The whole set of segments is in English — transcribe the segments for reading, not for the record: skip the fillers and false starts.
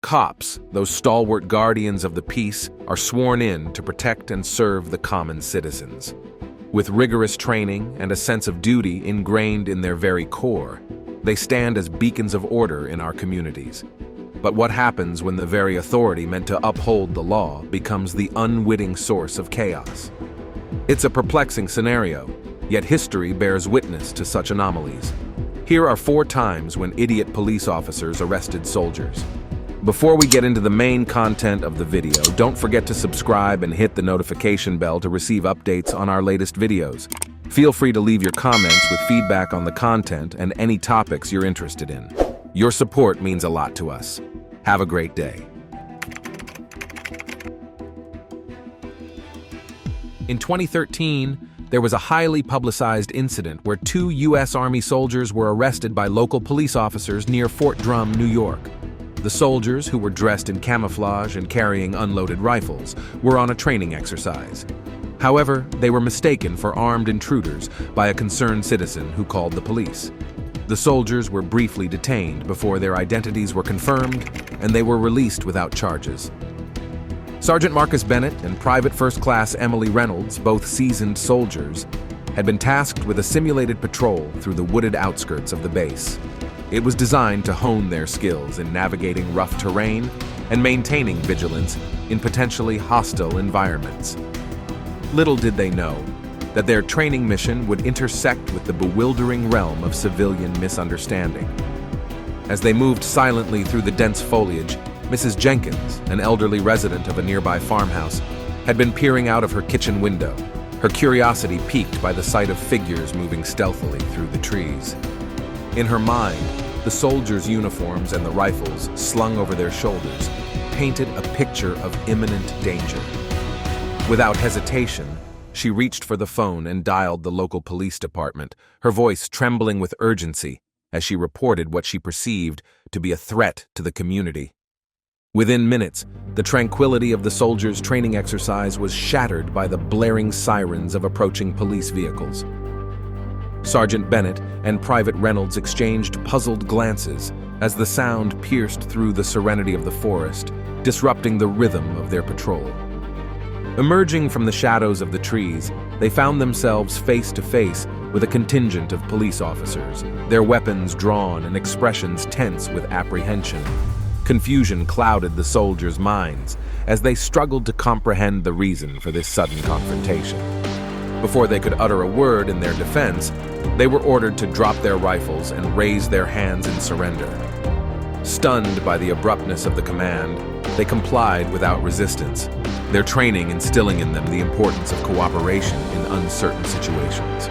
Cops, those stalwart guardians of the peace, are sworn in to protect and serve the common citizens. With rigorous training and a sense of duty ingrained in their very core, they stand as beacons of order in our communities. But what happens when the very authority meant to uphold the law becomes the unwitting source of chaos? It's a perplexing scenario, yet history bears witness to such anomalies. Here are 4 times when idiot police officers arrested soldiers. Before we get into the main content of the video, don't forget to subscribe and hit the notification bell to receive updates on our latest videos. Feel free to leave your comments with feedback on the content and any topics you're interested in. Your support means a lot to us. Have a great day. In 2013, there was a highly publicized incident where 2 U.S. Army soldiers were arrested by local police officers near Fort Drum, New York. The soldiers, who were dressed in camouflage and carrying unloaded rifles, were on a training exercise. However, they were mistaken for armed intruders by a concerned citizen who called the police. The soldiers were briefly detained before their identities were confirmed, and they were released without charges. Sergeant Marcus Bennett and Private First Class Emily Reynolds, both seasoned soldiers, had been tasked with a simulated patrol through the wooded outskirts of the base. It was designed to hone their skills in navigating rough terrain and maintaining vigilance in potentially hostile environments. Little did they know that their training mission would intersect with the bewildering realm of civilian misunderstanding. As they moved silently through the dense foliage, Mrs. Jenkins, an elderly resident of a nearby farmhouse, had been peering out of her kitchen window, her curiosity piqued by the sight of figures moving stealthily through the trees. In her mind, the soldiers' uniforms and the rifles slung over their shoulders painted a picture of imminent danger. Without hesitation, she reached for the phone and dialed the local police department, her voice trembling with urgency as she reported what she perceived to be a threat to the community. Within minutes, the tranquility of the soldiers' training exercise was shattered by the blaring sirens of approaching police vehicles. Sergeant Bennett and Private Reynolds exchanged puzzled glances as the sound pierced through the serenity of the forest, disrupting the rhythm of their patrol. Emerging from the shadows of the trees, they found themselves face to face with a contingent of police officers, their weapons drawn and expressions tense with apprehension. Confusion clouded the soldiers' minds as they struggled to comprehend the reason for this sudden confrontation. Before they could utter a word in their defense, they were ordered to drop their rifles and raise their hands in surrender. Stunned by the abruptness of the command, they complied without resistance, their training instilling in them the importance of cooperation in uncertain situations.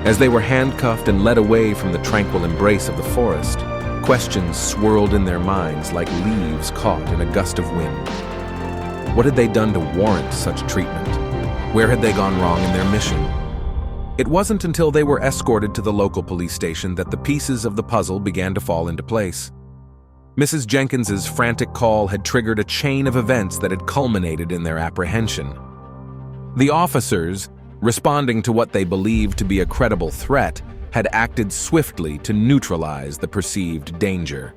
As they were handcuffed and led away from the tranquil embrace of the forest, questions swirled in their minds like leaves caught in a gust of wind. What had they done to warrant such treatment? Where had they gone wrong in their mission? It wasn't until they were escorted to the local police station that the pieces of the puzzle began to fall into place. Mrs. Jenkins's frantic call had triggered a chain of events that had culminated in their apprehension. The officers, responding to what they believed to be a credible threat, had acted swiftly to neutralize the perceived danger.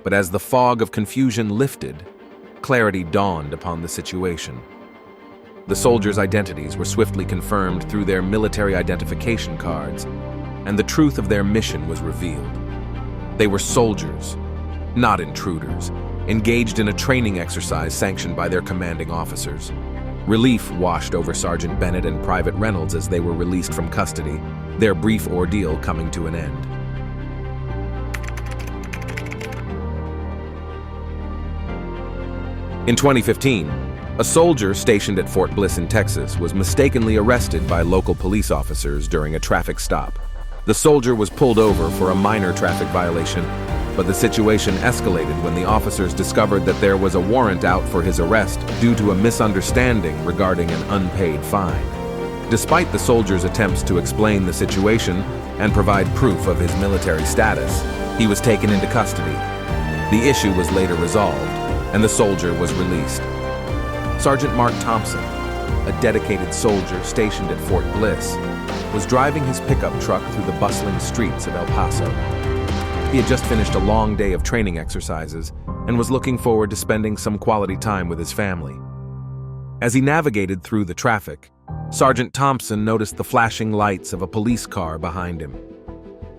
But as the fog of confusion lifted, clarity dawned upon the situation. The soldiers' identities were swiftly confirmed through their military identification cards, and the truth of their mission was revealed. They were soldiers, not intruders, engaged in a training exercise sanctioned by their commanding officers. Relief washed over Sergeant Bennett and Private Reynolds as they were released from custody, their brief ordeal coming to an end. In 2015, a soldier stationed at Fort Bliss in Texas was mistakenly arrested by local police officers during a traffic stop. The soldier was pulled over for a minor traffic violation, but the situation escalated when the officers discovered that there was a warrant out for his arrest due to a misunderstanding regarding an unpaid fine. Despite the soldier's attempts to explain the situation and provide proof of his military status, he was taken into custody. The issue was later resolved, and the soldier was released. Sergeant Mark Thompson, a dedicated soldier stationed at Fort Bliss, was driving his pickup truck through the bustling streets of El Paso. He had just finished a long day of training exercises and was looking forward to spending some quality time with his family. As he navigated through the traffic, Sergeant Thompson noticed the flashing lights of a police car behind him.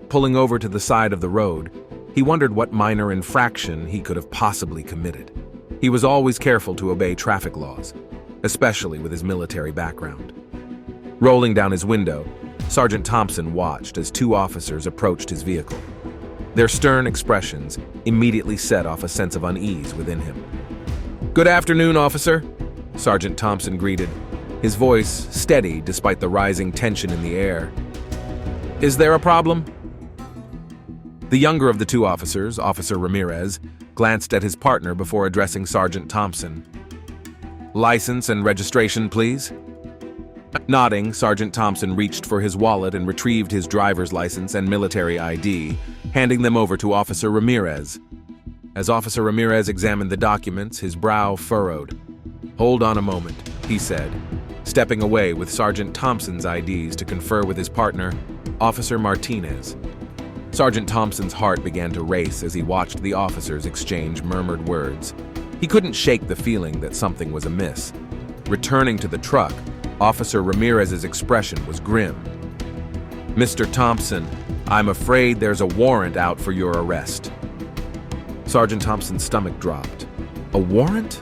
Pulling over to the side of the road, he wondered what minor infraction he could have possibly committed. He was always careful to obey traffic laws, especially with his military background. Rolling down his window, Sergeant Thompson watched as two officers approached his vehicle. Their stern expressions immediately set off a sense of unease within him. "Good afternoon, officer," Sergeant Thompson greeted, his voice steady despite the rising tension in the air. "Is there a problem?" The younger of the two officers, Officer Ramirez, glanced at his partner before addressing Sergeant Thompson. "License and registration, please." Nodding, Sergeant Thompson reached for his wallet and retrieved his driver's license and military ID, handing them over to Officer Ramirez. As Officer Ramirez examined the documents, his brow furrowed. "Hold on a moment," he said, stepping away with Sergeant Thompson's IDs to confer with his partner, Officer Martinez. Sergeant Thompson's heart began to race as he watched the officers exchange murmured words. He couldn't shake the feeling that something was amiss. Returning to the truck, Officer Ramirez's expression was grim. "Mr. Thompson, I'm afraid there's a warrant out for your arrest." Sergeant Thompson's stomach dropped. A warrant?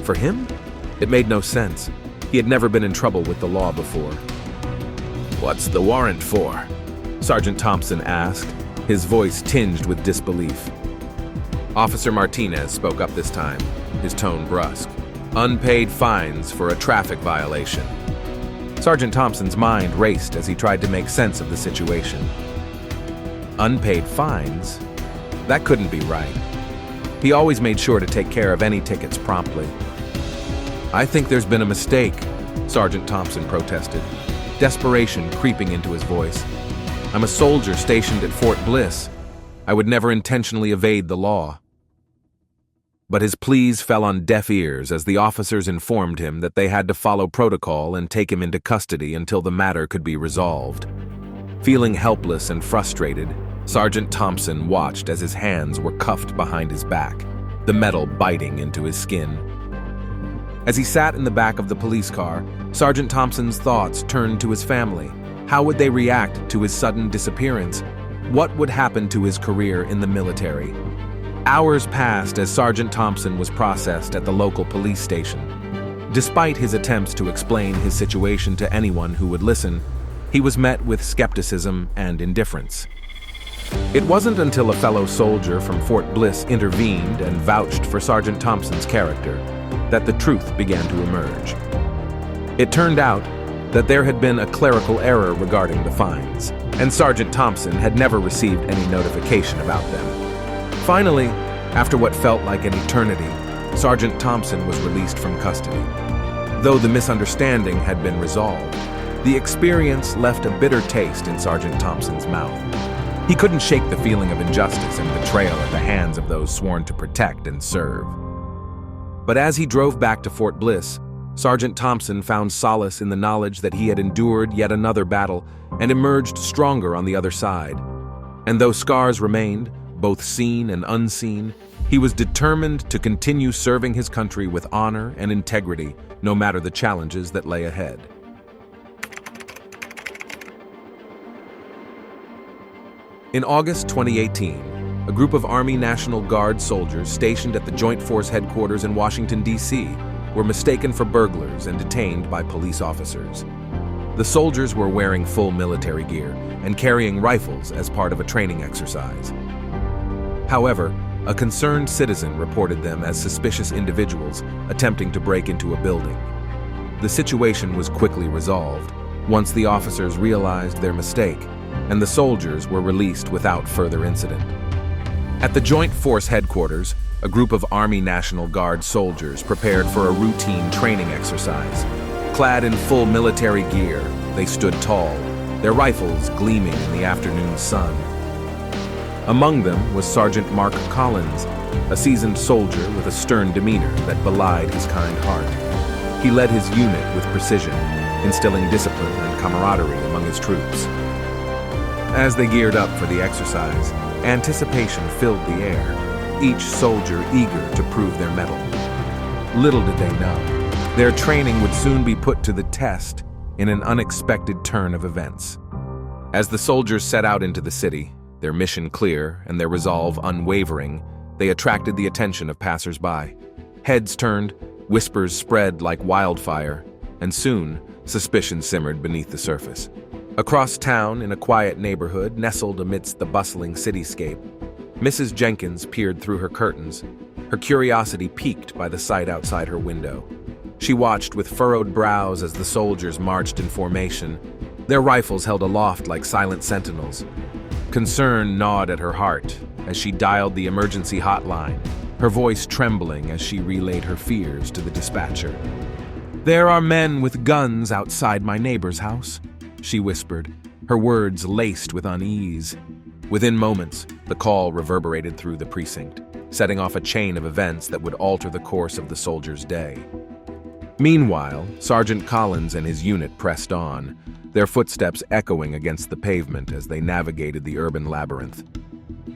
For him? It made no sense. He had never been in trouble with the law before. "What's the warrant for?" Sergeant Thompson asked, his voice tinged with disbelief. Officer Martinez spoke up this time, his tone brusque. "Unpaid fines for a traffic violation." Sergeant Thompson's mind raced as he tried to make sense of the situation. Unpaid fines? That couldn't be right. He always made sure to take care of any tickets promptly. "I think there's been a mistake," Sergeant Thompson protested, desperation creeping into his voice. "I'm a soldier stationed at Fort Bliss. I would never intentionally evade the law." But his pleas fell on deaf ears as the officers informed him that they had to follow protocol and take him into custody until the matter could be resolved. Feeling helpless and frustrated, Sergeant Thompson watched as his hands were cuffed behind his back, the metal biting into his skin. As he sat in the back of the police car, Sergeant Thompson's thoughts turned to his family. How would they react to his sudden disappearance? What would happen to his career in the military? Hours passed as Sergeant Thompson was processed at the local police station. Despite his attempts to explain his situation to anyone who would listen, he was met with skepticism and indifference. It wasn't until a fellow soldier from Fort Bliss intervened and vouched for Sergeant Thompson's character that the truth began to emerge. It turned out that there had been a clerical error regarding the fines, and Sergeant Thompson had never received any notification about them. Finally, after what felt like an eternity, Sergeant Thompson was released from custody. Though the misunderstanding had been resolved, the experience left a bitter taste in Sergeant Thompson's mouth. He couldn't shake the feeling of injustice and betrayal at the hands of those sworn to protect and serve. But as he drove back to Fort Bliss, Sergeant Thompson found solace in the knowledge that he had endured yet another battle and emerged stronger on the other side. And though scars remained, both seen and unseen, he was determined to continue serving his country with honor and integrity, no matter the challenges that lay ahead. In August 2018, a group of Army National Guard soldiers stationed at the Joint Force Headquarters in Washington, D.C., were mistaken for burglars and detained by police officers. The soldiers were wearing full military gear and carrying rifles as part of a training exercise. However, a concerned citizen reported them as suspicious individuals attempting to break into a building. The situation was quickly resolved once the officers realized their mistake, and the soldiers were released without further incident. At the Joint Force Headquarters, a group of Army National Guard soldiers prepared for a routine training exercise. Clad in full military gear, they stood tall, their rifles gleaming in the afternoon sun. Among them was Sergeant Mark Collins, a seasoned soldier with a stern demeanor that belied his kind heart. He led his unit with precision, instilling discipline and camaraderie among his troops. As they geared up for the exercise, Anticipation filled the air, each soldier eager to prove their mettle. Little did they know, their training would soon be put to the test in an unexpected turn of events. As the soldiers set out into the city, their mission clear and their resolve unwavering, they attracted the attention of passers-by. Heads turned, whispers spread like wildfire, and soon, suspicion simmered beneath the surface. Across town, in a quiet neighborhood nestled amidst the bustling cityscape, Mrs. Jenkins peered through her curtains, her curiosity piqued by the sight outside her window. She watched with furrowed brows as the soldiers marched in formation, their rifles held aloft like silent sentinels. Concern gnawed at her heart as she dialed the emergency hotline, her voice trembling as she relayed her fears to the dispatcher. "There are men with guns outside my neighbor's house," she whispered, her words laced with unease. Within moments, the call reverberated through the precinct, setting off a chain of events that would alter the course of the soldiers' day. Meanwhile, Sergeant Collins and his unit pressed on, their footsteps echoing against the pavement as they navigated the urban labyrinth.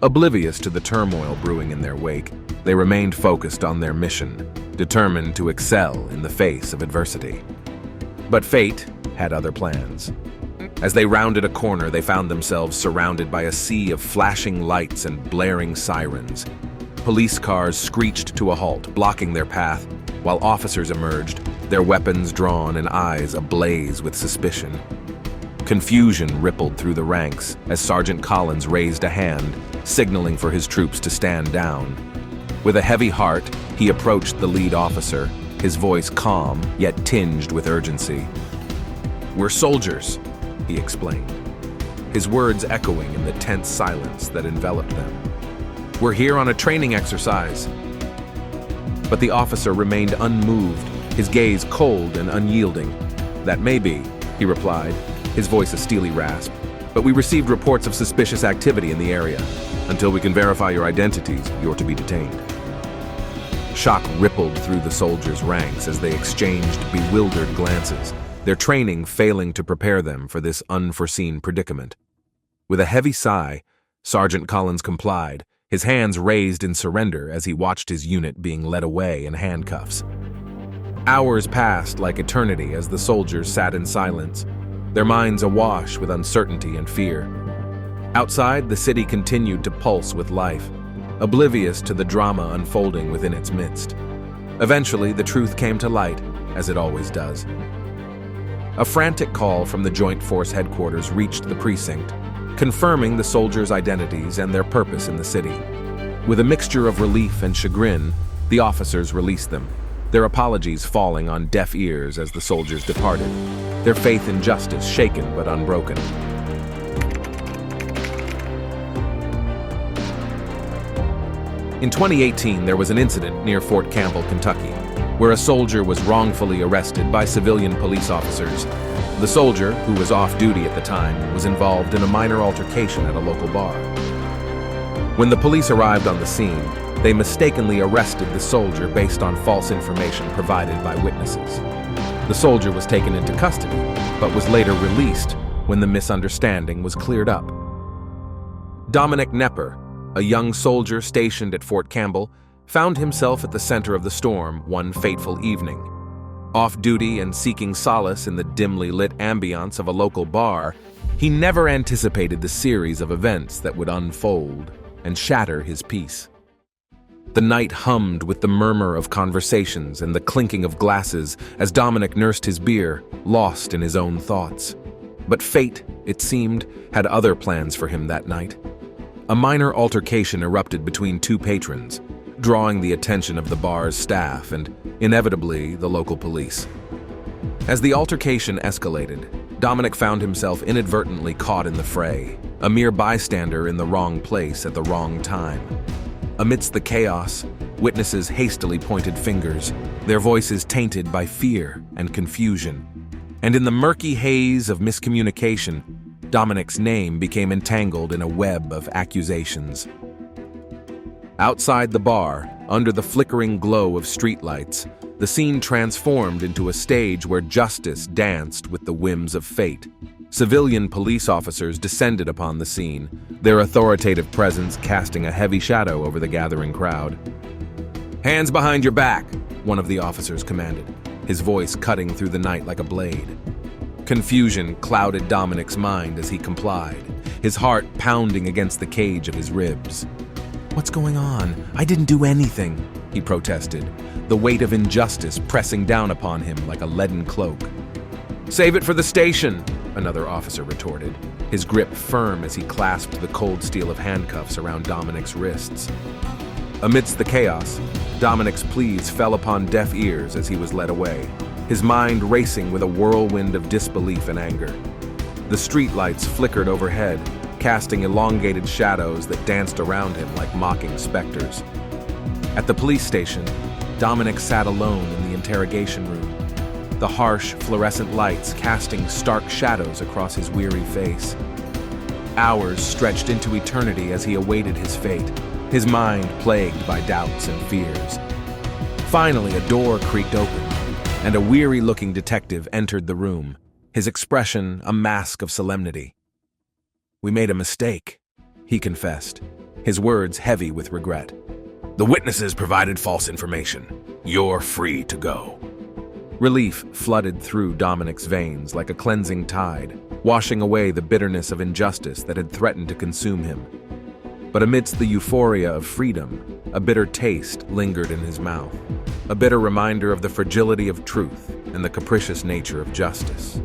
Oblivious to the turmoil brewing in their wake, they remained focused on their mission, determined to excel in the face of adversity. But fate had other plans. As they rounded a corner, they found themselves surrounded by a sea of flashing lights and blaring sirens. Police cars screeched to a halt, blocking their path, while officers emerged, their weapons drawn and eyes ablaze with suspicion. Confusion rippled through the ranks as Sergeant Collins raised a hand, signaling for his troops to stand down. With a heavy heart, he approached the lead officer, his voice calm yet tinged with urgency. "We're soldiers," he explained, his words echoing in the tense silence that enveloped them. "We're here on a training exercise." But the officer remained unmoved, his gaze cold and unyielding. "That may be," he replied, his voice a steely rasp, "but we received reports of suspicious activity in the area. Until we can verify your identities, you're to be detained." Shock rippled through the soldiers' ranks as they exchanged bewildered glances, their training failing to prepare them for this unforeseen predicament. With a heavy sigh, Sergeant Collins complied, his hands raised in surrender as he watched his unit being led away in handcuffs. Hours passed like eternity as the soldiers sat in silence, their minds awash with uncertainty and fear. Outside, the city continued to pulse with life, oblivious to the drama unfolding within its midst. Eventually, the truth came to light, as it always does. A frantic call from the Joint Force headquarters reached the precinct, confirming the soldiers' identities and their purpose in the city. With a mixture of relief and chagrin, the officers released them, their apologies falling on deaf ears as the soldiers departed, their faith in justice shaken but unbroken. In 2018, there was an incident near Fort Campbell, Kentucky, where a soldier was wrongfully arrested by civilian police officers. The soldier, who was off duty at the time, was involved in a minor altercation at a local bar. When the police arrived on the scene, they mistakenly arrested the soldier based on false information provided by witnesses. The soldier was taken into custody, but was later released when the misunderstanding was cleared up. Dominic Nepper, a young soldier stationed at Fort Campbell, found himself at the center of the storm one fateful evening. Off duty and seeking solace in the dimly lit ambiance of a local bar, he never anticipated the series of events that would unfold and shatter his peace. The night hummed with the murmur of conversations and the clinking of glasses as Dominic nursed his beer, lost in his own thoughts. But fate, it seemed, had other plans for him that night. A minor altercation erupted between two patrons, drawing the attention of the bar's staff and, inevitably, the local police. As the altercation escalated, Dominic found himself inadvertently caught in the fray, a mere bystander in the wrong place at the wrong time. Amidst the chaos, witnesses hastily pointed fingers, their voices tainted by fear and confusion. And in the murky haze of miscommunication, Dominic's name became entangled in a web of accusations. Outside the bar, under the flickering glow of streetlights, the scene transformed into a stage where justice danced with the whims of fate. Civilian police officers descended upon the scene, their authoritative presence casting a heavy shadow over the gathering crowd. "Hands behind your back," one of the officers commanded, his voice cutting through the night like a blade. Confusion clouded Dominic's mind as he complied, his heart pounding against the cage of his ribs. "What's going on? I didn't do anything," he protested, the weight of injustice pressing down upon him like a leaden cloak. "Save it for the station," another officer retorted, his grip firm as he clasped the cold steel of handcuffs around Dominic's wrists. Amidst the chaos, Dominic's pleas fell upon deaf ears as he was led away, his mind racing with a whirlwind of disbelief and anger. The streetlights flickered overhead, casting elongated shadows that danced around him like mocking specters. At the police station, Dominic sat alone in the interrogation room, the harsh, fluorescent lights casting stark shadows across his weary face. Hours stretched into eternity as he awaited his fate, his mind plagued by doubts and fears. Finally, a door creaked open, and a weary-looking detective entered the room, his expression a mask of solemnity. "We made a mistake," he confessed, his words heavy with regret. "The witnesses provided false information. You're free to go." Relief flooded through Dominic's veins like a cleansing tide, washing away the bitterness of injustice that had threatened to consume him. But amidst the euphoria of freedom, a bitter taste lingered in his mouth, a bitter reminder of the fragility of truth and the capricious nature of justice.